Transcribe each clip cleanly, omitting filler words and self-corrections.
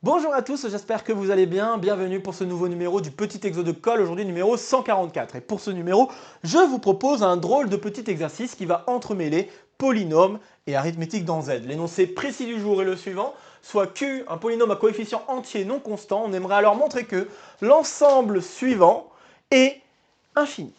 Bonjour à tous, j'espère que vous allez bien. Bienvenue pour ce nouveau numéro du petit exo de colle, aujourd'hui numéro 144. Et pour ce numéro, je vous propose un drôle de petit exercice qui va entremêler polynôme et arithmétique dans Z. L'énoncé précis du jour est le suivant, soit Q, un polynôme à coefficient entier non constant. On aimerait alors montrer que l'ensemble suivant est infini.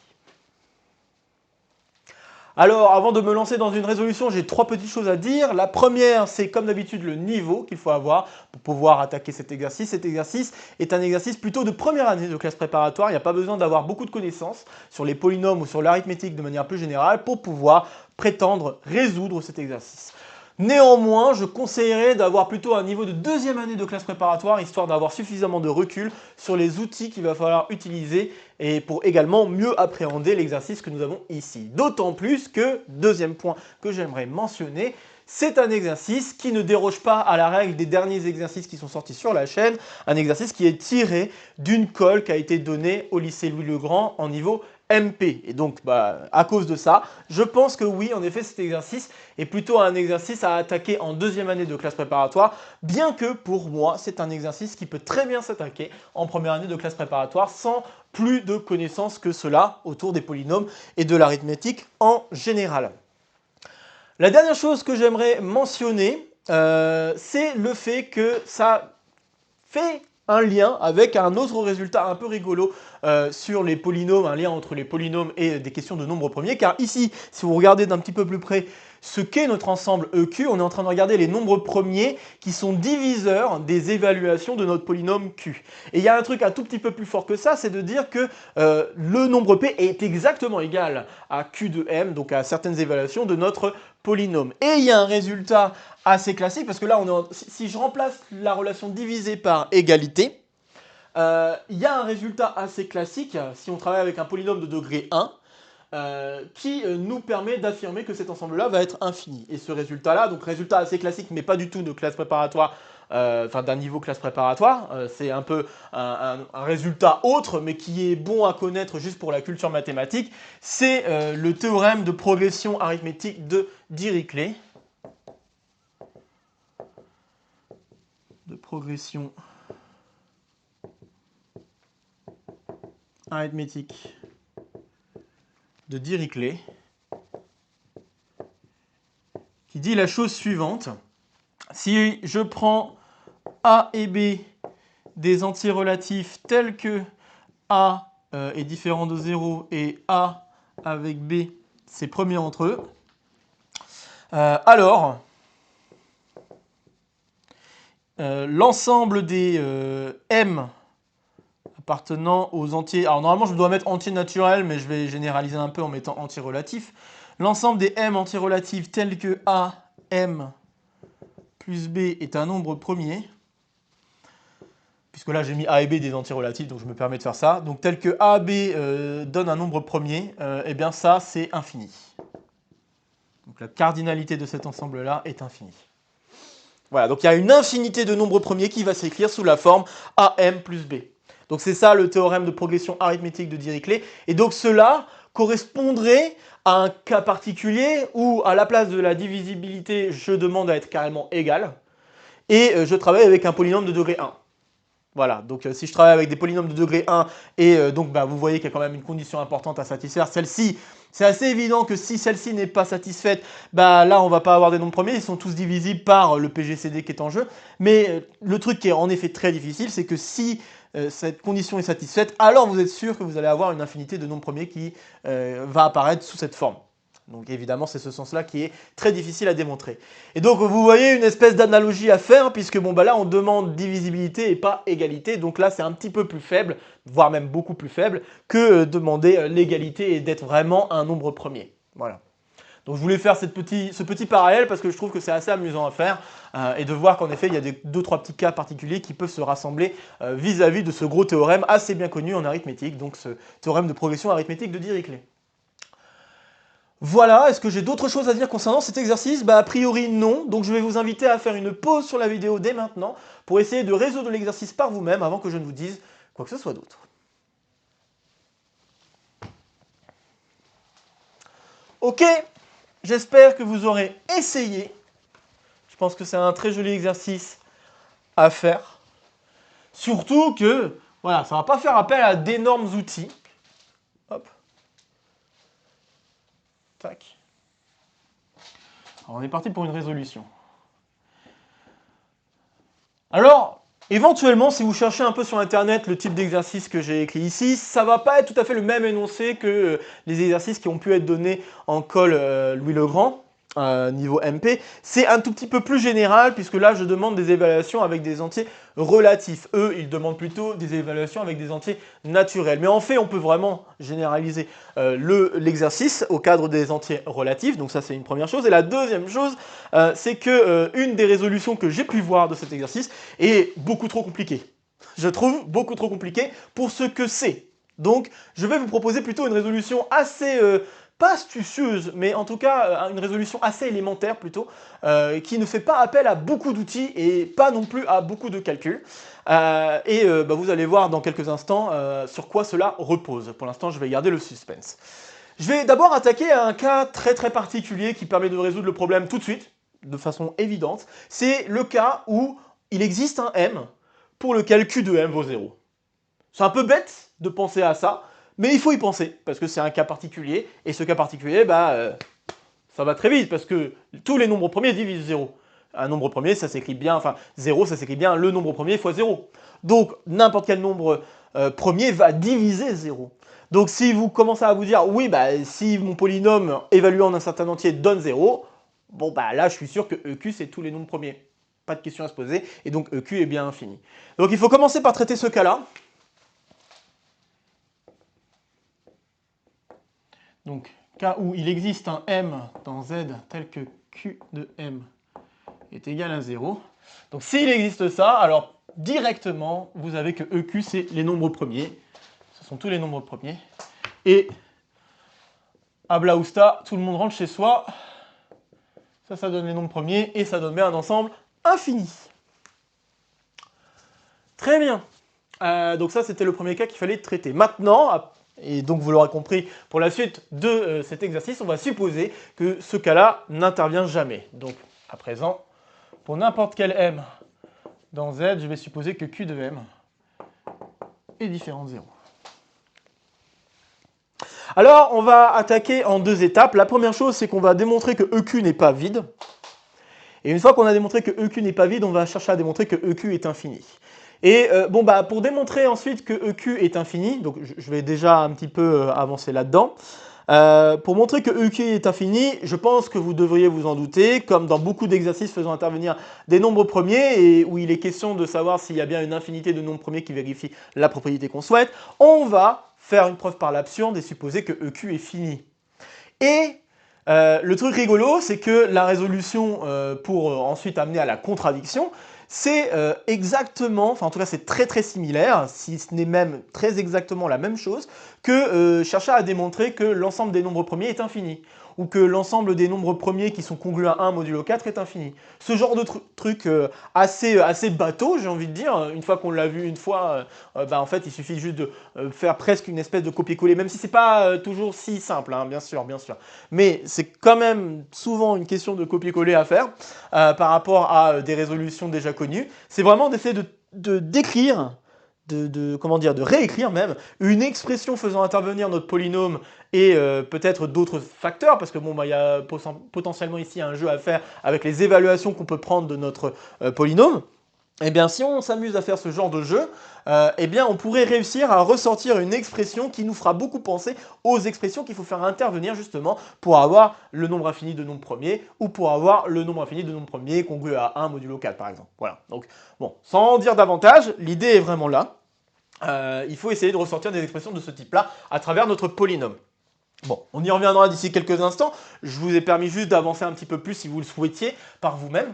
Alors, avant de me lancer dans une résolution, j'ai trois petites choses à dire. La première, c'est comme d'habitude le niveau qu'il faut avoir pour pouvoir attaquer cet exercice. Cet exercice est un exercice plutôt de première année de classe préparatoire. Il n'y a pas besoin d'avoir beaucoup de connaissances sur les polynômes ou sur l'arithmétique de manière plus générale pour pouvoir prétendre résoudre cet exercice. Néanmoins, je conseillerais d'avoir plutôt un niveau de deuxième année de classe préparatoire, histoire d'avoir suffisamment de recul sur les outils qu'il va falloir utiliser et pour également mieux appréhender l'exercice que nous avons ici. D'autant plus que, deuxième point que j'aimerais mentionner, c'est un exercice qui ne déroge pas à la règle des derniers exercices qui sont sortis sur la chaîne, un exercice qui est tiré d'une colle qui a été donnée au lycée Louis-le-Grand en niveau MP. Et donc, à cause de ça, je pense que oui, en effet, cet exercice est plutôt un exercice à attaquer en deuxième année de classe préparatoire, bien que pour moi, c'est un exercice qui peut très bien s'attaquer en première année de classe préparatoire sans plus de connaissances que cela autour des polynômes et de l'arithmétique en général. La dernière chose que j'aimerais mentionner, c'est le fait que ça fait un lien avec un autre résultat un peu rigolo sur les polynômes, un lien entre les polynômes et des questions de nombres premiers, car ici, si vous regardez d'un petit peu plus près ce qu'est notre ensemble EQ, on est en train de regarder les nombres premiers qui sont diviseurs des évaluations de notre polynôme Q. Et il y a un truc un tout petit peu plus fort que ça, c'est de dire que le nombre P est exactement égal à Q de M, donc à certaines évaluations de notre polynôme. Et il y a un résultat assez classique, parce que là, si je remplace la relation divisée par égalité, il y a un résultat assez classique, si on travaille avec un polynôme de degré 1, qui nous permet d'affirmer que cet ensemble-là va être infini. Et ce résultat-là, donc résultat assez classique, mais pas du tout de classe préparatoire, enfin d'un niveau classe préparatoire, c'est un peu un résultat autre, mais qui est bon à connaître juste pour la culture mathématique, c'est le théorème de progression arithmétique de Dirichlet. De progression arithmétique de Dirichlet, qui dit la chose suivante. Si je prends A et B des entiers relatifs tels que A est différent de 0 et A avec B c'est premier entre eux, alors l'ensemble des M appartenant aux entiers, alors normalement je dois mettre entier naturel, mais je vais généraliser un peu en mettant entier relatif, l'ensemble des M entiers relatifs tels que A, M plus B est un nombre premier, puisque là j'ai mis A et B des entiers relatifs, donc je me permets de faire ça. Donc tel que A, B donne un nombre premier, eh bien ça c'est infini. Donc la cardinalité de cet ensemble-là est infinie. Voilà, donc il y a une infinité de nombres premiers qui va s'écrire sous la forme AM plus B. Donc c'est ça le théorème de progression arithmétique de Dirichlet. Et donc cela correspondrait à un cas particulier où à la place de la divisibilité, je demande à être carrément égal. Et je travaille avec un polynôme de degré 1. Voilà, donc si je travaille avec des polynômes de degré 1 et donc vous voyez qu'il y a quand même une condition importante à satisfaire, celle-ci, c'est assez évident que si celle-ci n'est pas satisfaite, là on va pas avoir des nombres premiers, ils sont tous divisibles par le PGCD qui est en jeu, mais le truc qui est en effet très difficile, c'est que si cette condition est satisfaite, alors vous êtes sûr que vous allez avoir une infinité de nombres premiers qui va apparaître sous cette forme. Donc évidemment, c'est ce sens-là qui est très difficile à démontrer. Et donc vous voyez une espèce d'analogie à faire, puisque là on demande divisibilité et pas égalité, donc là c'est un petit peu plus faible, voire même beaucoup plus faible, que demander l'égalité et d'être vraiment un nombre premier. Voilà. Donc je voulais faire ce petit parallèle parce que je trouve que c'est assez amusant à faire et de voir qu'en effet il y a deux, trois petits cas particuliers qui peuvent se rassembler vis-à-vis de ce gros théorème assez bien connu en arithmétique, donc ce théorème de progression arithmétique de Dirichlet. Voilà, est-ce que j'ai d'autres choses à dire concernant cet exercice? A priori non, donc je vais vous inviter à faire une pause sur la vidéo dès maintenant pour essayer de résoudre l'exercice par vous-même avant que je ne vous dise quoi que ce soit d'autre. Ok, j'espère que vous aurez essayé. Je pense que c'est un très joli exercice à faire. Surtout que, voilà, ça ne va pas faire appel à d'énormes outils. Hop. Tac. Alors, on est parti pour une résolution. Alors, éventuellement, si vous cherchez un peu sur Internet le type d'exercice que j'ai écrit ici, ça ne va pas être tout à fait le même énoncé que les exercices qui ont pu être donnés en colle Louis-le-Grand. Niveau MP, c'est un tout petit peu plus général puisque là je demande des évaluations avec des entiers relatifs. Eux, ils demandent plutôt des évaluations avec des entiers naturels. Mais en fait, on peut vraiment généraliser l'exercice au cadre des entiers relatifs. Donc ça, c'est une première chose. Et la deuxième chose, c'est que une des résolutions que j'ai pu voir de cet exercice est beaucoup trop compliquée. Je trouve beaucoup trop compliquée pour ce que c'est. Donc, je vais vous proposer plutôt une résolution assez pas astucieuse, mais en tout cas une résolution assez élémentaire plutôt, qui ne fait pas appel à beaucoup d'outils et pas non plus à beaucoup de calculs. Vous allez voir dans quelques instants sur quoi cela repose. Pour l'instant, je vais garder le suspense. Je vais d'abord attaquer un cas très particulier qui permet de résoudre le problème tout de suite, de façon évidente. C'est le cas où il existe un m pour lequel q de m vaut 0. C'est un peu bête de penser à ça, mais il faut y penser, parce que c'est un cas particulier, et ce cas particulier, ça va très vite, parce que tous les nombres premiers divisent 0. Un nombre premier, ça s'écrit bien, enfin 0, ça s'écrit bien le nombre premier fois 0. Donc n'importe quel nombre premier va diviser 0. Donc si vous commencez à vous dire, oui, si mon polynôme évalué en un certain entier donne 0, bon là je suis sûr que EQ c'est tous les nombres premiers. Pas de question à se poser, et donc EQ est bien infini. Donc il faut commencer par traiter ce cas-là. Donc, cas où il existe un m dans z tel que q de m est égal à 0. Donc, s'il existe ça, alors directement, vous avez que EQ, c'est les nombres premiers. Ce sont tous les nombres premiers. Et, à Blaousta, tout le monde rentre chez soi. Ça donne les nombres premiers et ça donne bien un ensemble infini. Très bien. Donc ça, c'était le premier cas qu'il fallait traiter. Maintenant, et donc vous l'aurez compris, pour la suite de cet exercice, on va supposer que ce cas-là n'intervient jamais. Donc, à présent, pour n'importe quel m dans z, je vais supposer que q de m est différent de 0. Alors, on va attaquer en deux étapes. La première chose, c'est qu'on va démontrer que EQ n'est pas vide. Et une fois qu'on a démontré que EQ n'est pas vide, on va chercher à démontrer que EQ est infini. Et pour démontrer ensuite que EQ est infini, donc je vais déjà un petit peu avancer là-dedans, pour montrer que EQ est infini, je pense que vous devriez vous en douter, comme dans beaucoup d'exercices faisant intervenir des nombres premiers, et où il est question de savoir s'il y a bien une infinité de nombres premiers qui vérifient la propriété qu'on souhaite, on va faire une preuve par l'absurde et supposer que EQ est fini. Et le truc rigolo, c'est que la résolution pour ensuite amener à la contradiction, c'est exactement, enfin en tout cas c'est très similaire, si ce n'est même très exactement la même chose, que chercher à démontrer que l'ensemble des nombres premiers est infini, ou que l'ensemble des nombres premiers qui sont congrus à 1 modulo 4 est infini. Ce genre de truc assez bateau, j'ai envie de dire, une fois qu'on l'a vu une fois, en fait il suffit juste de faire presque une espèce de copier-coller, même si c'est pas toujours si simple, hein, bien sûr. Mais c'est quand même souvent une question de copier-coller à faire par rapport à des résolutions déjà connues. C'est vraiment d'essayer d'écrire, de réécrire même, une expression faisant intervenir notre polynôme et peut-être d'autres facteurs, parce que il y a potentiellement ici un jeu à faire avec les évaluations qu'on peut prendre de notre polynôme. Eh bien, si on s'amuse à faire ce genre de jeu, on pourrait réussir à ressortir une expression qui nous fera beaucoup penser aux expressions qu'il faut faire intervenir justement pour avoir le nombre infini de nombres premiers ou pour avoir le nombre infini de nombres premiers congru à 1 modulo 4 par exemple. Voilà. Donc, bon, sans en dire davantage, l'idée est vraiment là. Il faut essayer de ressortir des expressions de ce type-là à travers notre polynôme. Bon, on y reviendra d'ici quelques instants. Je vous ai permis juste d'avancer un petit peu plus si vous le souhaitiez par vous-même.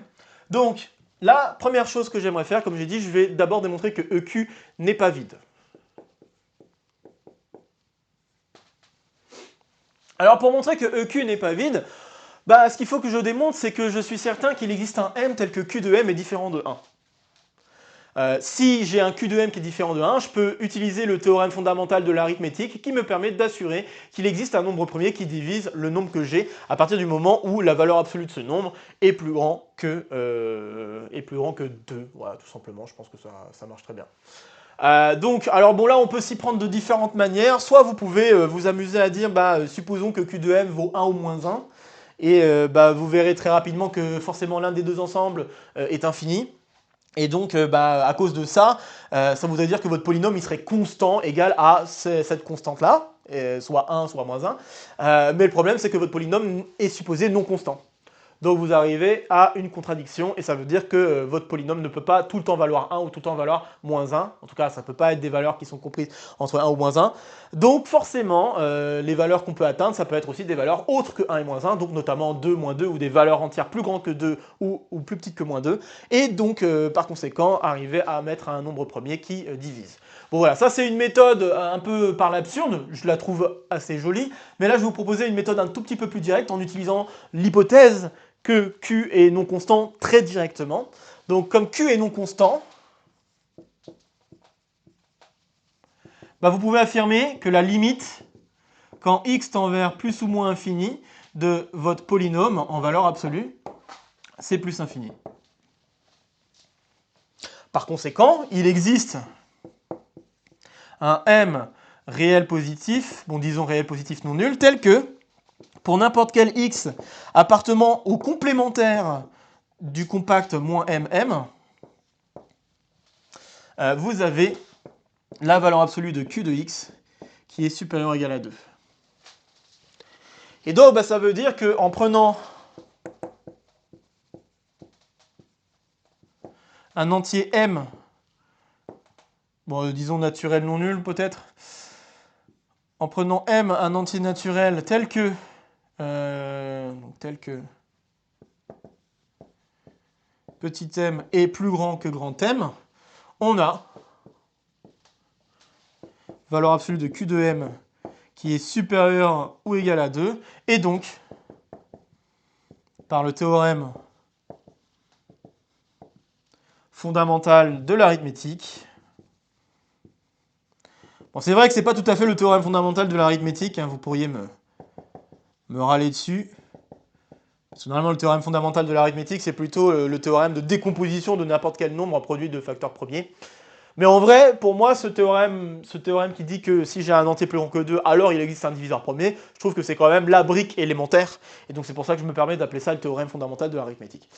Donc, la première chose que j'aimerais faire, comme j'ai dit, je vais d'abord démontrer que EQ n'est pas vide. Alors pour montrer que EQ n'est pas vide, ce qu'il faut que je démontre, c'est que je suis certain qu'il existe un M tel que Q de M est différent de 1. Si j'ai un Q de M qui est différent de 1, je peux utiliser le théorème fondamental de l'arithmétique qui me permet d'assurer qu'il existe un nombre premier qui divise le nombre que j'ai à partir du moment où la valeur absolue de ce nombre est plus grand que 2. Voilà, tout simplement, je pense que ça marche très bien. Donc, alors bon, là, on peut s'y prendre de différentes manières. Soit vous pouvez vous amuser à dire, supposons que Q de M vaut 1 ou moins 1, et vous verrez très rapidement que forcément l'un des deux ensembles est infini. Et donc, à cause de ça, ça voudrait dire que votre polynôme il serait constant, égal à cette constante-là, soit 1, soit moins 1. Mais le problème, c'est que votre polynôme est supposé non constant. Donc vous arrivez à une contradiction, et ça veut dire que votre polynôme ne peut pas tout le temps valoir 1 ou tout le temps valoir moins 1. En tout cas, ça ne peut pas être des valeurs qui sont comprises entre 1 ou moins 1. Donc forcément, les valeurs qu'on peut atteindre, ça peut être aussi des valeurs autres que 1 et moins 1, donc notamment 2, moins 2, ou des valeurs entières plus grandes que 2 ou plus petites que moins 2. Et donc, par conséquent, arriver à mettre un nombre premier qui divise. Bon voilà, ça c'est une méthode un peu par l'absurde, je la trouve assez jolie, mais là je vais vous proposer une méthode un tout petit peu plus directe en utilisant l'hypothèse que Q est non constant très directement. Donc comme Q est non constant, vous pouvez affirmer que la limite, quand x tend vers plus ou moins infini, de votre polynôme en valeur absolue, c'est plus infini. Par conséquent, il existe un m réel positif, bon disons réel positif non nul, tel que pour n'importe quel x appartenant au complémentaire du compact moins mm, vous avez la valeur absolue de q de x qui est supérieure ou égale à 2. Et donc ça veut dire qu'en prenant un entier m, bon disons naturel non nul peut-être, en prenant m un entier naturel tel que petit m est plus grand que grand m, on a valeur absolue de q de m qui est supérieure ou égale à 2, et donc, par le théorème fondamental de l'arithmétique, bon, c'est vrai que ce n'est pas tout à fait le théorème fondamental de l'arithmétique, vous pourriez me râler dessus. Parce que normalement, le théorème fondamental de l'arithmétique, c'est plutôt le théorème de décomposition de n'importe quel nombre produit de facteurs premiers. Mais en vrai, pour moi, ce théorème qui dit que si j'ai un entier plus grand que 2, alors il existe un diviseur premier, je trouve que c'est quand même la brique élémentaire. Et donc c'est pour ça que je me permets d'appeler ça le théorème fondamental de l'arithmétique.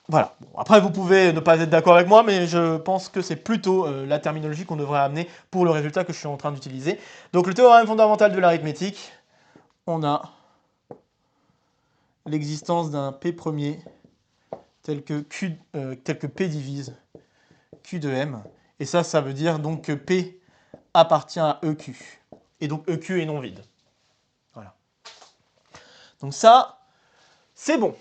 Voilà. Bon, après, vous pouvez ne pas être d'accord avec moi, mais je pense que c'est plutôt la terminologie qu'on devrait amener pour le résultat que je suis en train d'utiliser. Donc le théorème fondamental de l'arithmétique, on a l'existence d'un P premier tel que P divise Q de M. Et ça veut dire donc que P appartient à EQ. Et donc EQ est non vide. Voilà. Donc ça, c'est bon.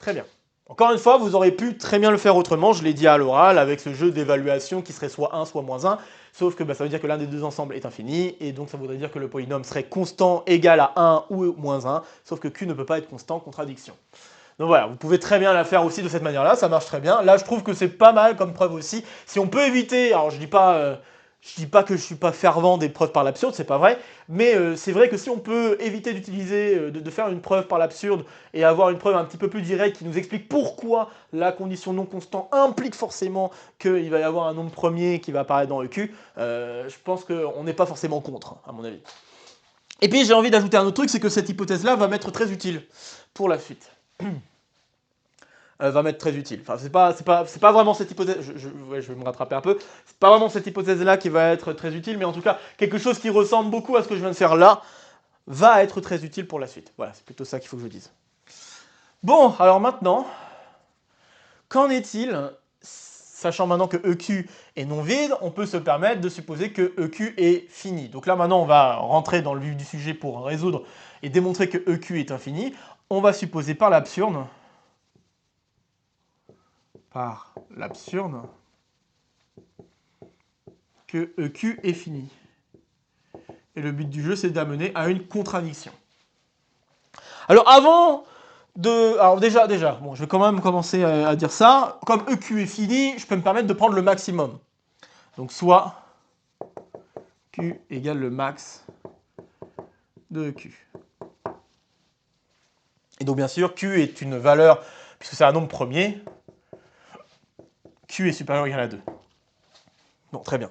Très bien. Encore une fois, vous auriez pu très bien le faire autrement, je l'ai dit à l'oral, avec ce jeu d'évaluation qui serait soit 1, soit moins 1, sauf que ça veut dire que l'un des deux ensembles est infini, et donc ça voudrait dire que le polynôme serait constant égal à 1 ou moins 1, sauf que Q ne peut pas être constant, contradiction. Donc voilà, vous pouvez très bien la faire aussi de cette manière-là, ça marche très bien. Là, je trouve que c'est pas mal comme preuve aussi. Si on peut éviter, alors je dis pas que je suis pas fervent des preuves par l'absurde, c'est pas vrai, mais c'est vrai que si on peut éviter d'utiliser, de faire une preuve par l'absurde et avoir une preuve un petit peu plus directe qui nous explique pourquoi la condition non constant implique forcément qu'il va y avoir un nombre premier qui va apparaître dans EQ, je pense qu'on n'est pas forcément contre, à mon avis. Et puis j'ai envie d'ajouter un autre truc, c'est que cette hypothèse-là va m'être très utile pour la suite. Va m'être très utile. Enfin, c'est pas vraiment cette hypothèse, je vais me rattraper un peu, c'est pas vraiment cette hypothèse-là qui va être très utile, mais en tout cas, quelque chose qui ressemble beaucoup à ce que je viens de faire là, va être très utile pour la suite. Voilà, c'est plutôt ça qu'il faut que je dise. Bon, alors maintenant, qu'en est-il, sachant maintenant que EQ est non vide, on peut se permettre de supposer que EQ est fini. Donc là, maintenant, on va rentrer dans le vif du sujet pour résoudre et démontrer que EQ est infini. On va supposer par l'absurde que EQ est fini. Et le but du jeu, c'est d'amener à une contradiction. Alors avant Alors déjà, bon, je vais quand même commencer à dire ça. Comme EQ est fini, je peux me permettre de prendre le maximum. Donc soit Q égale le max de EQ. Et donc bien sûr, Q est une valeur, puisque c'est un nombre premier, Q est supérieur ou égal à 2. Bon, très bien.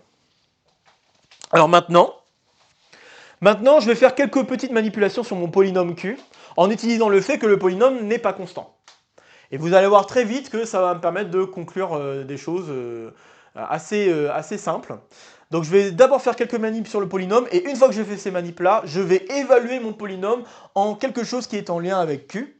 Alors maintenant, je vais faire quelques petites manipulations sur mon polynôme Q, en utilisant le fait que le polynôme n'est pas constant. Et vous allez voir très vite que ça va me permettre de conclure des choses assez simples. Donc je vais d'abord faire quelques manips sur le polynôme, et une fois que j'ai fait ces manips-là, je vais évaluer mon polynôme en quelque chose qui est en lien avec Q.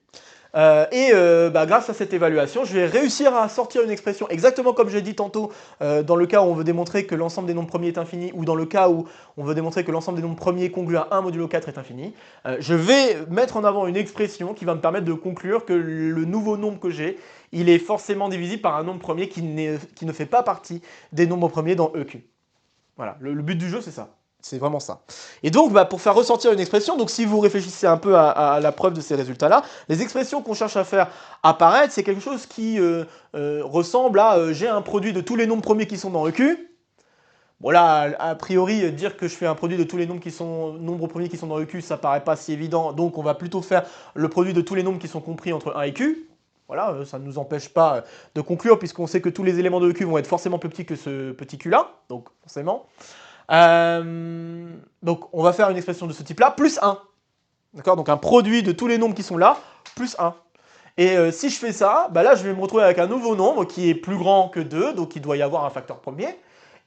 Grâce à cette évaluation, je vais réussir à sortir une expression exactement comme j'ai dit tantôt, dans le cas où on veut démontrer que l'ensemble des nombres premiers est infini, ou dans le cas où on veut démontrer que l'ensemble des nombres premiers congrue à 1 modulo 4 est infini. Je vais mettre en avant une expression qui va me permettre de conclure que le nouveau nombre que j'ai, il est forcément divisible par un nombre premier qui ne fait pas partie des nombres premiers dans EQ. Voilà, le but du jeu c'est ça. C'est vraiment ça. Et donc, pour faire ressortir une expression, donc si vous réfléchissez un peu à la preuve de ces résultats-là, les expressions qu'on cherche à faire apparaître, c'est quelque chose qui ressemble à j'ai un produit de tous les nombres premiers qui sont dans EQ. Bon là, a priori, dire que je fais un produit de tous les nombres premiers qui sont dans EQ, ça paraît pas si évident, donc on va plutôt faire le produit de tous les nombres qui sont compris entre 1 et Q. Voilà, ça ne nous empêche pas de conclure, puisqu'on sait que tous les éléments de EQ vont être forcément plus petits que ce petit Q-là, donc forcément. Donc on va faire une expression de ce type-là, plus 1. D'accord? Donc un produit de tous les nombres qui sont là, plus 1. Et si je fais ça, là je vais me retrouver avec un nouveau nombre qui est plus grand que 2, donc il doit y avoir un facteur premier.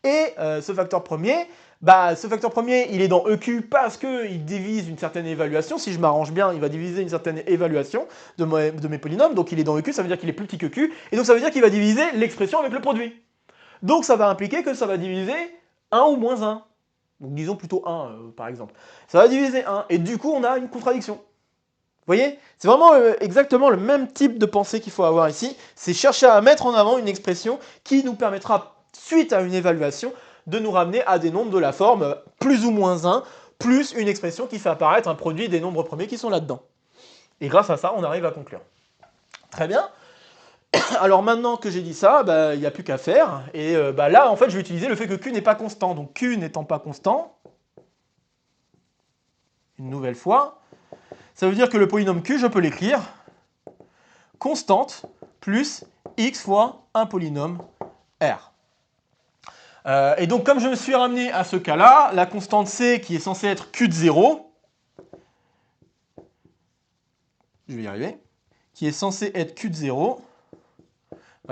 Et ce facteur premier, il est dans EQ parce qu'il divise une certaine évaluation. Si je m'arrange bien, il va diviser une certaine évaluation de mes polynômes. Donc il est dans EQ, ça veut dire qu'il est plus petit que Q. Et donc ça veut dire qu'il va diviser l'expression avec le produit. Donc ça va impliquer que ça va diviser 1 ou moins 1. Donc disons plutôt 1 par exemple. Ça va diviser 1 et du coup on a une contradiction. Vous voyez? C'est vraiment exactement le même type de pensée qu'il faut avoir ici. C'est chercher à mettre en avant une expression qui nous permettra, suite à une évaluation, de nous ramener à des nombres de la forme plus ou moins 1, plus une expression qui fait apparaître un produit des nombres premiers qui sont là-dedans. Et grâce à ça, on arrive à conclure. Très bien. Alors maintenant que j'ai dit ça, il n'y a plus qu'à faire. Et là, en fait, je vais utiliser le fait que Q n'est pas constant. Donc Q n'étant pas constant, une nouvelle fois, ça veut dire que le polynôme Q, je peux l'écrire constante plus x fois un polynôme R. Et donc comme je me suis ramené à ce cas-là, la constante C qui est censée être Q de 0, je vais y arriver, qui est censée être Q de 0,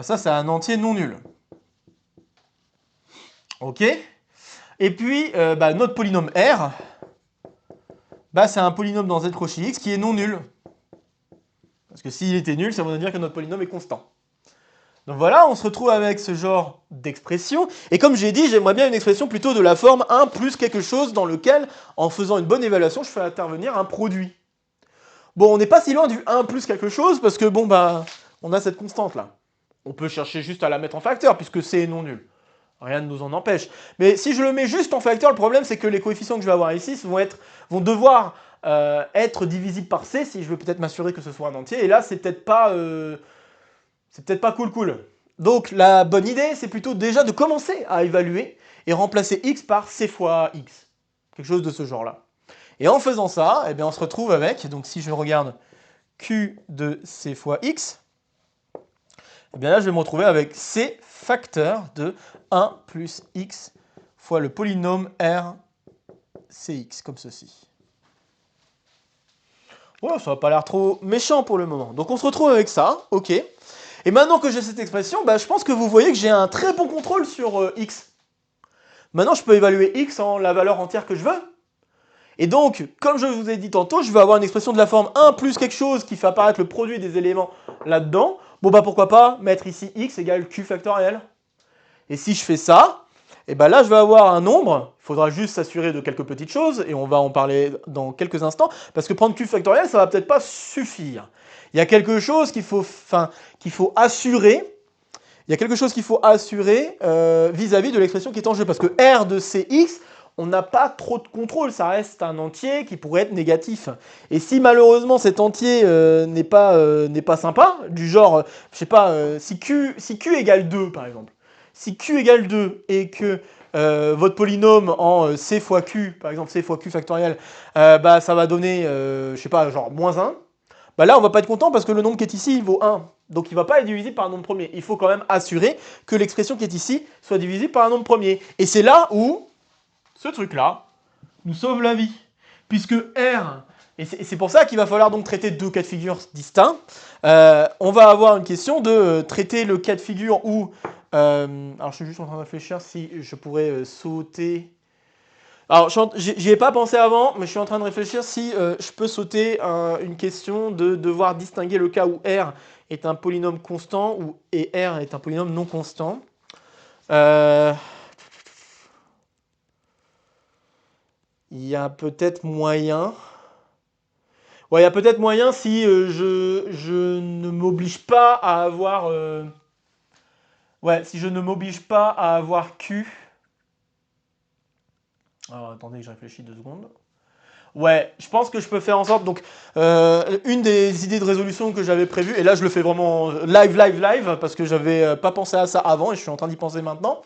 ça c'est un entier non nul. Ok? Et puis notre polynôme R, c'est un polynôme dans Z crochet X qui est non nul. Parce que s'il était nul, ça voudrait dire que notre polynôme est constant. Donc voilà, on se retrouve avec ce genre d'expression. Et comme j'ai dit, j'aimerais bien une expression plutôt de la forme 1 plus quelque chose dans lequel, en faisant une bonne évaluation, je fais intervenir un produit. Bon, on n'est pas si loin du 1 plus quelque chose, parce que on a cette constante-là. On peut chercher juste à la mettre en facteur, puisque C est non nul. Rien ne nous en empêche. Mais si je le mets juste en facteur, le problème c'est que les coefficients que je vais avoir ici vont devoir être divisibles par C, si je veux peut-être m'assurer que ce soit un entier. Et là, c'est peut-être pas cool. Donc la bonne idée, c'est plutôt déjà de commencer à évaluer et remplacer x par c fois x. Quelque chose de ce genre-là. Et en faisant ça, on se retrouve avec, donc si je regarde q de c fois x, là je vais me retrouver avec c facteur de 1 plus x fois le polynôme r cx, comme ceci. Ouais, ça n'a pas l'air trop méchant pour le moment. Donc on se retrouve avec ça, ok. Et maintenant que j'ai cette expression, je pense que vous voyez que j'ai un très bon contrôle sur x. Maintenant, je peux évaluer x en la valeur entière que je veux. Et donc, comme je vous ai dit tantôt, je vais avoir une expression de la forme 1 plus quelque chose qui fait apparaître le produit des éléments là-dedans. Pourquoi pas mettre ici x égale q factoriel. Et si je fais ça, là, je vais avoir un nombre. Il faudra juste s'assurer de quelques petites choses, et on va en parler dans quelques instants, parce que prendre q factoriel, ça va peut-être pas suffire. Il y a quelque chose qu'il faut assurer. Il y a quelque chose qu'il faut assurer vis-à-vis de l'expression qui est en jeu, parce que R de Cx, on n'a pas trop de contrôle, ça reste un entier qui pourrait être négatif. Et si malheureusement cet entier n'est pas sympa, du genre, je sais pas, si Q égale 2 par exemple, si Q égale 2 et que votre polynôme en C fois Q, par exemple C fois Q factoriel, bah, ça va donner, je sais pas, genre moins 1, bah là on va pas être content parce que le nombre qui est ici il vaut 1. Donc il ne va pas être divisible par un nombre premier. Il faut quand même assurer que l'expression qui est ici soit divisible par un nombre premier. Et c'est là où ce truc-là nous sauve la vie. Puisque R, et c'est pour ça qu'il va falloir donc traiter deux cas de figure distincts, on va avoir une question de traiter le cas de figure où... alors je suis juste en train de réfléchir si je pourrais sauter... Alors, j'y ai pas pensé avant, mais je suis en train de réfléchir si je peux sauter une question de devoir distinguer le cas où R est un polynôme constant et R est un polynôme non constant. Il y a peut-être moyen. Ouais, il y a peut-être moyen si je ne m'oblige pas à avoir. Ouais, si je ne m'oblige pas à avoir Q. Alors, attendez que je réfléchisse 2 secondes. Ouais, je pense que je peux faire en sorte. Donc, une des idées de résolution que j'avais prévues, et là je le fais vraiment live, parce que j'avais pas pensé à ça avant et je suis en train d'y penser maintenant.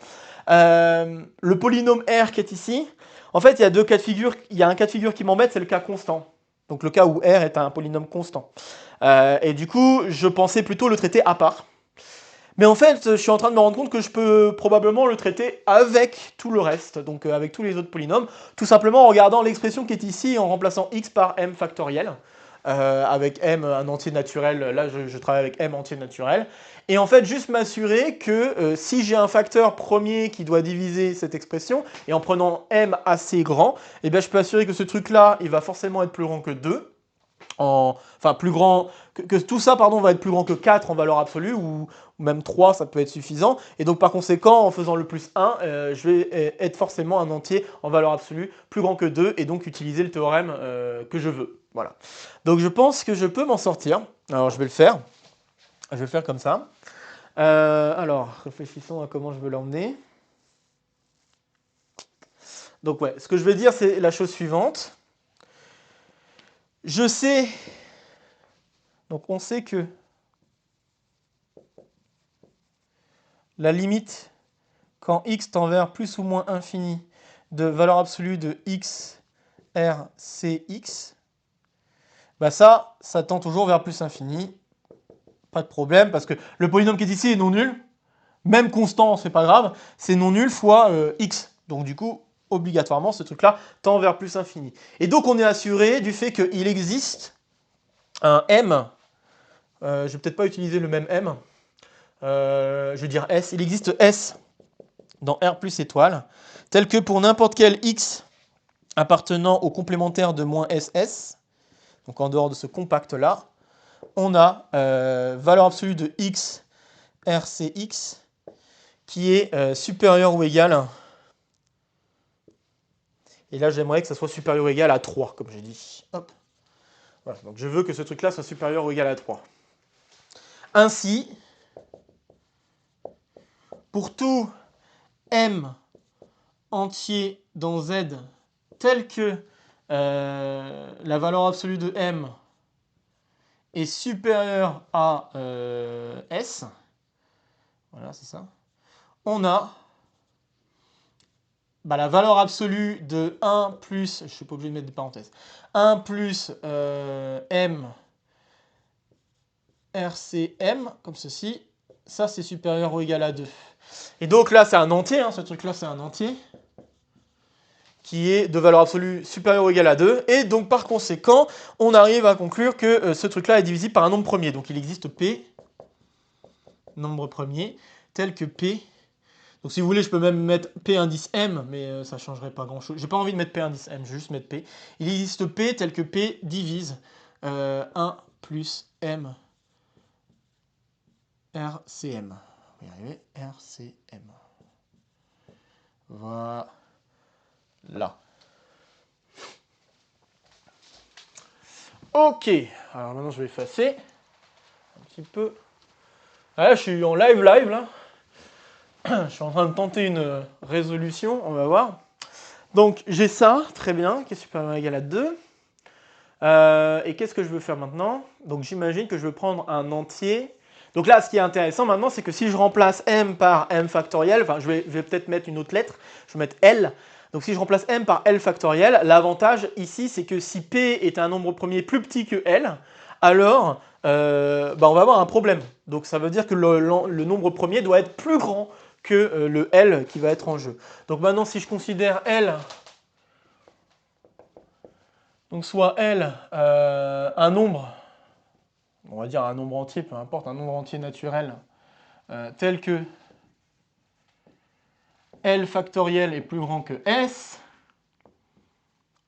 Le polynôme R qui est ici, en fait, il y a deux cas de figure. Il y a un cas de figure qui m'embête, c'est le cas constant. Donc, le cas où R est un polynôme constant. Et du coup, je pensais plutôt le traiter à part. Mais en fait, je suis en train de me rendre compte que je peux probablement le traiter avec tout le reste, donc avec tous les autres polynômes, tout simplement en regardant l'expression qui est ici et en remplaçant x par m factoriel, avec m un entier naturel, là je travaille avec m entier naturel, et en fait juste m'assurer que si j'ai un facteur premier qui doit diviser cette expression, et en prenant m assez grand, eh bien je peux assurer que ce truc-là, il va forcément être plus grand que 2, enfin plus grand, que tout ça pardon, va être plus grand que 4 en valeur absolue, ou même 3, ça peut être suffisant. Et donc par conséquent, en faisant le plus 1, je vais être forcément un entier en valeur absolue plus grand que 2, et donc utiliser le théorème que je veux. Voilà. Donc je pense que je peux m'en sortir. Alors je vais le faire. Je vais le faire comme ça. Alors, réfléchissons à comment je veux l'emmener. Donc ouais, ce que je vais dire, c'est la chose suivante. Je sais... Donc on sait que la limite, quand x tend vers plus ou moins infini, de valeur absolue de x, r, c, x, bah ça tend toujours vers plus infini. Pas de problème, parce que le polynôme qui est ici est non nul. Même constant, c'est pas grave. C'est non nul fois x. Donc du coup, obligatoirement, ce truc-là tend vers plus infini. Et donc on est assuré du fait qu'il existe un m. Je vais peut-être pas utiliser le même m. Je vais dire s. Il existe s dans R plus étoile, tel que pour n'importe quel x appartenant au complémentaire de moins ss, donc en dehors de ce compact-là, on a valeur absolue de x, rcx, qui est supérieur ou égal, et là j'aimerais que ça soit supérieur ou égal à 3, comme j'ai dit. Hop. Voilà, donc je veux que ce truc-là soit supérieur ou égal à 3. Ainsi, pour tout m entier dans Z tel que la valeur absolue de m est supérieure à S, voilà, c'est ça, on a la valeur absolue de 1 plus, je ne suis pas obligé de mettre des parenthèses, 1 plus m RCM, comme ceci, ça c'est supérieur ou égal à 2. Et donc là c'est un entier, hein, ce truc-là c'est un entier, qui est de valeur absolue supérieure ou égale à 2, et donc par conséquent, on arrive à conclure que ce truc-là est divisible par un nombre premier. Donc il existe P, nombre premier, tel que P. Donc si vous voulez, je peux même mettre P indice M, mais ça ne changerait pas grand-chose. J'ai pas envie de mettre P indice M, je vais juste mettre P. Il existe P tel que P divise 1 plus M RCM. On va y arriver, RCM. Voilà. Ok, alors maintenant je vais effacer un petit peu. Là, je suis en live là. Je suis en train de tenter une résolution, on va voir. Donc j'ai ça, très bien, qui est supérieur ou égal à 2. Et qu'est-ce que je veux faire maintenant? Donc j'imagine que je veux prendre un entier. Donc là, ce qui est intéressant maintenant, c'est que si je remplace m par m factoriel, enfin je vais peut-être mettre une autre lettre, je vais mettre L. Donc si je remplace m par L factoriel, l'avantage ici, c'est que si P est un nombre premier plus petit que L, alors on va avoir un problème. Donc ça veut dire que le nombre premier doit être plus grand que le L qui va être en jeu. Donc maintenant, si je considère L, donc soit L un nombre, on va dire un nombre entier, peu importe, un nombre entier naturel, tel que L factoriel est plus grand que S,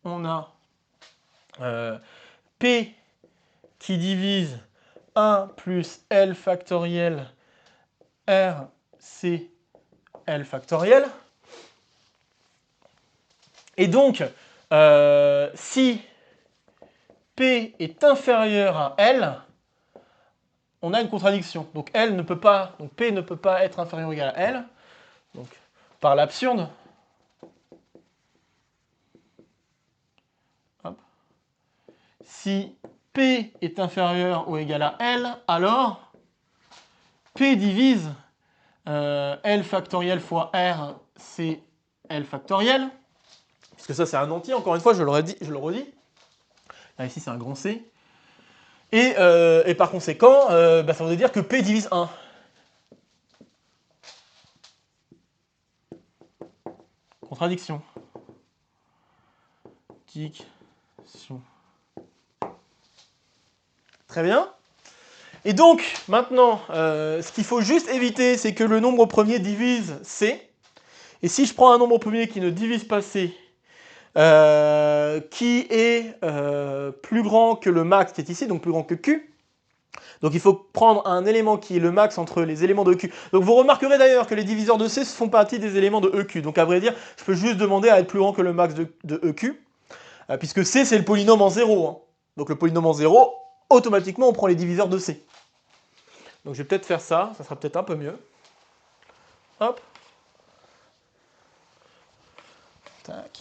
on a P qui divise 1 plus L factoriel R, C, L factoriel. Et donc, si P est inférieur à L, on a une contradiction. Donc, P ne peut pas être inférieur ou égal à L. Donc, par l'absurde, si P est inférieur ou égal à L, alors P divise L factoriel fois R, c'est L factoriel. Puisque ça, c'est un entier, encore une fois, je le redis. Là, ici, c'est un grand C. Et par conséquent, ça veut dire que P divise 1. Contradiction. Diction. Très bien. Et donc, maintenant, ce qu'il faut juste éviter, c'est que le nombre premier divise C. Et si je prends un nombre premier qui ne divise pas C, qui est plus grand que le max qui est ici, donc plus grand que Q, donc il faut prendre un élément qui est le max entre les éléments de EQ. Donc vous remarquerez d'ailleurs que les diviseurs de C font partie des éléments de EQ. Donc à vrai dire, je peux juste demander à être plus grand que le max de EQ, puisque C c'est le polynôme en 0. Hein. Donc le polynôme en 0, automatiquement on prend les diviseurs de C. Donc je vais peut-être faire ça, ça sera peut-être un peu mieux. Hop. Tac.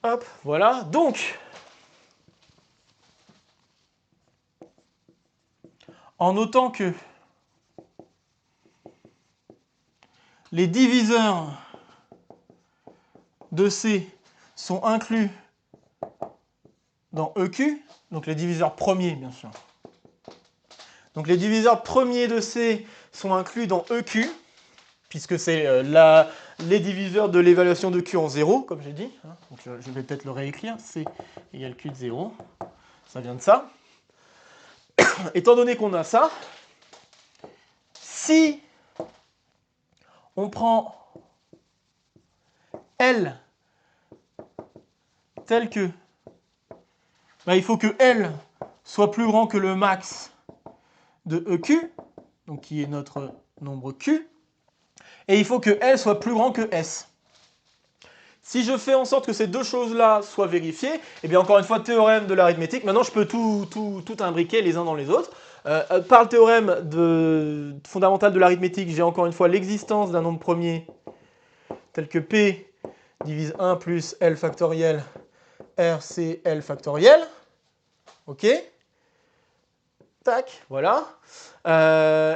Hop, voilà. Donc, en notant que les diviseurs de C sont inclus dans EQ, donc les diviseurs premiers, bien sûr. Donc les diviseurs premiers de C sont inclus dans EQ, puisque c'est les diviseurs de l'évaluation de Q en 0, comme j'ai dit. Donc je vais peut-être le réécrire. C égale Q de 0. Ça vient de ça. Étant donné qu'on a ça, si on prend L tel que, il faut que L soit plus grand que le max de EQ, donc qui est notre nombre Q, et il faut que L soit plus grand que S. Si je fais en sorte que ces deux choses-là soient vérifiées, et bien encore une fois, théorème de l'arithmétique, maintenant je peux tout imbriquer les uns dans les autres. Par le théorème fondamental de l'arithmétique, j'ai encore une fois l'existence d'un nombre premier tel que P divise 1 plus L factoriel RC L factoriel. Ok. Tac, voilà.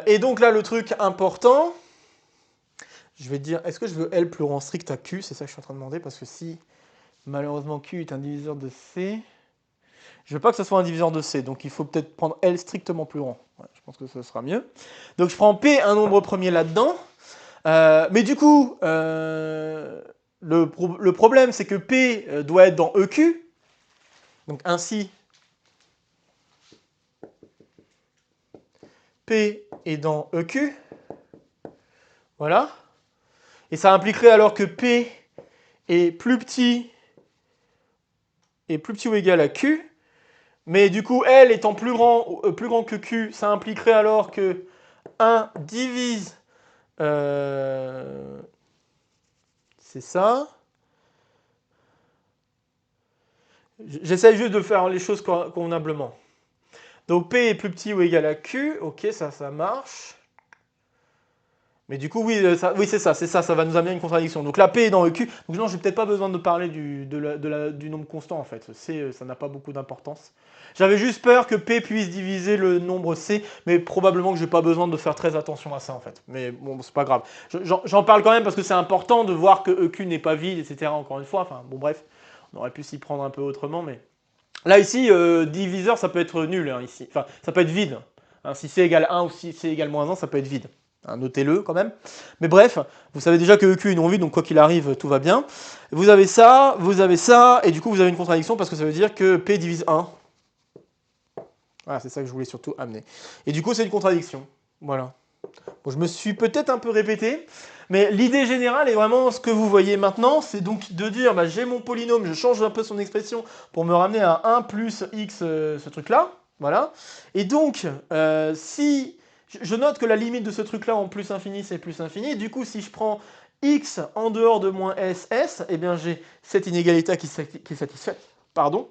Et donc là, le truc important, je vais dire, est-ce que je veux L plus grand strict à Q? C'est ça que je suis en train de demander, parce que si malheureusement Q est un diviseur de C, je veux pas que ce soit un diviseur de C, donc il faut peut-être prendre L strictement plus grand. Ouais, je pense que ce sera mieux. Donc je prends P, un nombre premier là-dedans. Mais du coup, le problème, c'est que P doit être dans EQ. Donc ainsi, P est dans EQ. Voilà. Et ça impliquerait alors que P est plus petit ou égal à Q. Mais du coup, L étant plus grand que Q, ça impliquerait alors que 1 divise... c'est ça. J'essaye juste de faire les choses convenablement. Donc P est plus petit ou égal à Q. Ok, ça marche. Mais du coup, oui, oui c'est ça, ça va nous amener à une contradiction. Donc la P est dans EQ, donc non, j'ai peut-être pas besoin de parler du nombre constant en fait. C, ça n'a pas beaucoup d'importance. J'avais juste peur que P puisse diviser le nombre C, mais probablement que j'ai pas besoin de faire très attention à ça en fait. Mais bon, c'est pas grave. J'en parle quand même parce que c'est important de voir que EQ n'est pas vide, etc. Encore une fois, enfin bon bref, on aurait pu s'y prendre un peu autrement, mais... Là ici, diviseur, ça peut être nul, hein, ici. Enfin, ça peut être vide. Hein, si c égale 1 ou si c égale moins 1, ça peut être vide. Hein, notez-le quand même. Mais bref, vous savez déjà que EQ est non vide, donc quoi qu'il arrive, tout va bien. Vous avez ça, et du coup vous avez une contradiction parce que ça veut dire que P divise 1. Voilà, c'est ça que je voulais surtout amener. Et du coup, c'est une contradiction. Voilà. Bon, je me suis peut-être un peu répété, mais l'idée générale est vraiment ce que vous voyez maintenant, c'est donc de dire, bah, j'ai mon polynôme, je change un peu son expression pour me ramener à 1 plus x, ce truc-là, voilà. Et donc, si je note que la limite de ce truc-là en plus infini, c'est plus infini, du coup, si je prends x en dehors de moins ss, eh bien j'ai cette inégalité qui est satisfaite, pardon,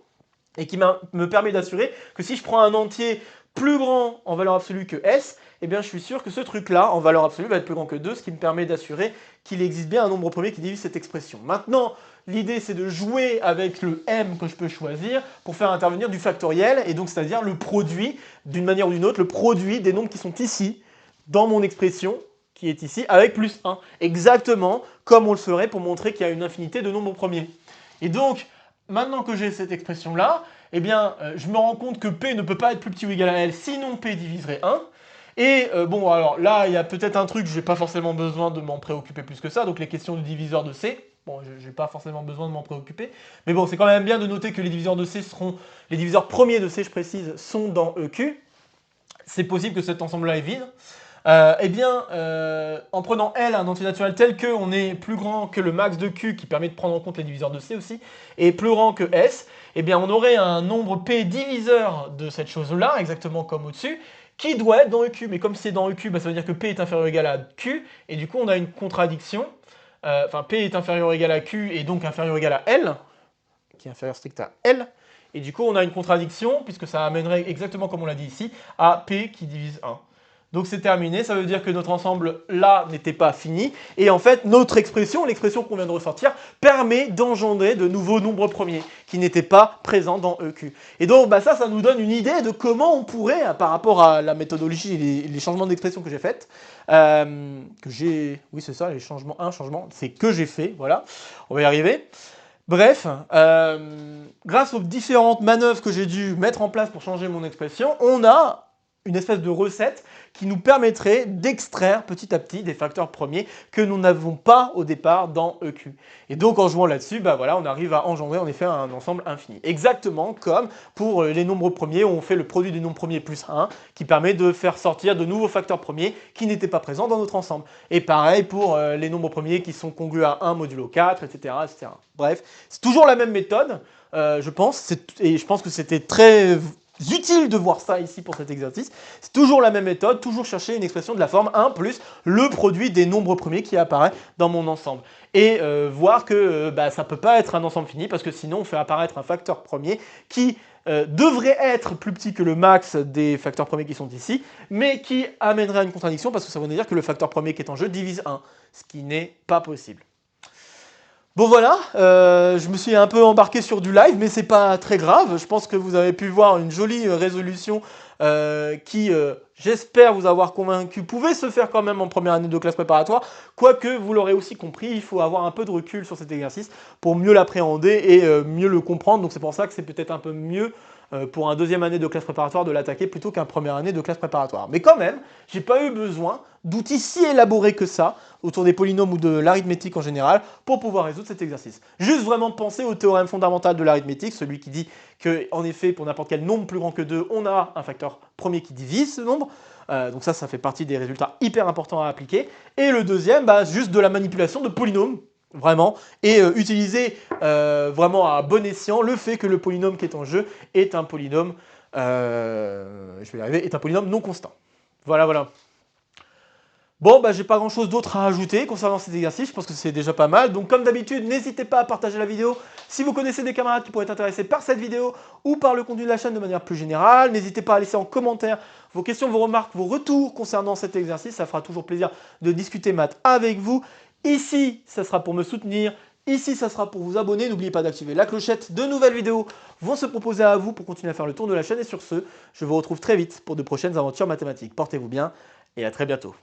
et qui me permet d'assurer que si je prends un entier plus grand en valeur absolue que S, eh bien je suis sûr que ce truc-là, en valeur absolue, va être plus grand que 2, ce qui me permet d'assurer qu'il existe bien un nombre premier qui divise cette expression. Maintenant, l'idée c'est de jouer avec le M que je peux choisir pour faire intervenir du factoriel, et donc c'est-à-dire le produit, d'une manière ou d'une autre, le produit des nombres qui sont ici, dans mon expression, qui est ici, avec plus 1. Exactement comme on le ferait pour montrer qu'il y a une infinité de nombres premiers. Et donc, maintenant que j'ai cette expression-là, eh bien, je me rends compte que P ne peut pas être plus petit ou égal à L, sinon P diviserait 1. Et bon, alors là, il y a peut-être un truc, je n'ai pas forcément besoin de m'en préoccuper plus que ça, donc les questions de diviseur de C, bon, je n'ai pas forcément besoin de m'en préoccuper, mais bon, c'est quand même bien de noter que les diviseurs de C seront, les diviseurs premiers de C, je précise, sont dans EQ. C'est possible que cet ensemble-là est vide. Eh bien, en prenant L, un entier naturel tel que on est plus grand que le max de Q, qui permet de prendre en compte les diviseurs de C aussi, et plus grand que S, eh bien on aurait un nombre P diviseur de cette chose-là, exactement comme au-dessus, qui doit être dans EQ. Mais comme c'est dans EQ, bah, ça veut dire que P est inférieur ou égal à Q, et du coup on a une contradiction. Enfin, P est inférieur ou égal à Q, et donc inférieur ou égal à L, qui est inférieur strict à L, et du coup on a une contradiction, puisque ça amènerait exactement comme on l'a dit ici, à P qui divise 1. Donc c'est terminé, ça veut dire que notre ensemble là n'était pas fini, et en fait notre expression, l'expression qu'on vient de ressortir, permet d'engendrer de nouveaux nombres premiers, qui n'étaient pas présents dans EQ. Et donc bah, ça nous donne une idée de comment on pourrait, par rapport à la méthodologie et les changements d'expression que j'ai faits, oui c'est ça, les changements, c'est que j'ai fait, voilà, on va y arriver. Bref, grâce aux différentes manœuvres que j'ai dû mettre en place pour changer mon expression, on a une espèce de recette qui nous permettrait d'extraire petit à petit des facteurs premiers que nous n'avons pas au départ dans EQ. Et donc en jouant là-dessus, bah voilà, on arrive à engendrer en effet un ensemble infini. Exactement comme pour les nombres premiers où on fait le produit des nombres premiers plus 1 qui permet de faire sortir de nouveaux facteurs premiers qui n'étaient pas présents dans notre ensemble. Et pareil pour les nombres premiers qui sont congrus à 1 modulo 4, etc. etc. Bref, c'est toujours la même méthode, je pense, et je pense que c'était très utile de voir ça ici pour cet exercice. C'est toujours la même méthode, toujours chercher une expression de la forme 1 plus le produit des nombres premiers qui apparaît dans mon ensemble. Et voir que ça ne peut pas être un ensemble fini parce que sinon on fait apparaître un facteur premier qui devrait être plus petit que le max des facteurs premiers qui sont ici, mais qui amènerait à une contradiction parce que ça veut dire que le facteur premier qui est en jeu divise 1, ce qui n'est pas possible. Bon voilà, je me suis un peu embarqué sur du live, mais c'est pas très grave. Je pense que vous avez pu voir une jolie résolution qui, j'espère vous avoir convaincu, pouvait se faire quand même en première année de classe préparatoire. Quoique, vous l'aurez aussi compris, il faut avoir un peu de recul sur cet exercice pour mieux l'appréhender et mieux le comprendre. Donc c'est pour ça que c'est peut-être un peu mieux pour un deuxième année de classe préparatoire de l'attaquer plutôt qu'un première année de classe préparatoire. Mais quand même, j'ai pas eu besoin d'outils si élaborés que ça autour des polynômes ou de l'arithmétique en général pour pouvoir résoudre cet exercice. Juste vraiment penser au théorème fondamental de l'arithmétique, celui qui dit que, en effet, pour n'importe quel nombre plus grand que 2, on a un facteur premier qui divise ce nombre. Donc ça fait partie des résultats hyper importants à appliquer. Et le deuxième, juste de la manipulation de polynômes, vraiment, et utiliser vraiment à bon escient le fait que le polynôme qui est en jeu est un polynôme, je vais y arriver, est un polynôme non constant. Voilà, voilà. Bon, bah, j'ai pas grand chose d'autre à ajouter concernant cet exercice, je pense que c'est déjà pas mal. Donc comme d'habitude, n'hésitez pas à partager la vidéo si vous connaissez des camarades qui pourraient être intéressés par cette vidéo ou par le contenu de la chaîne de manière plus générale. N'hésitez pas à laisser en commentaire vos questions, vos remarques, vos retours concernant cet exercice. Ça fera toujours plaisir de discuter maths avec vous. Ici, ça sera pour me soutenir. Ici, ça sera pour vous abonner. N'oubliez pas d'activer la clochette. De nouvelles vidéos vont se proposer à vous pour continuer à faire le tour de la chaîne. Et sur ce, je vous retrouve très vite pour de prochaines aventures mathématiques. Portez-vous bien et à très bientôt.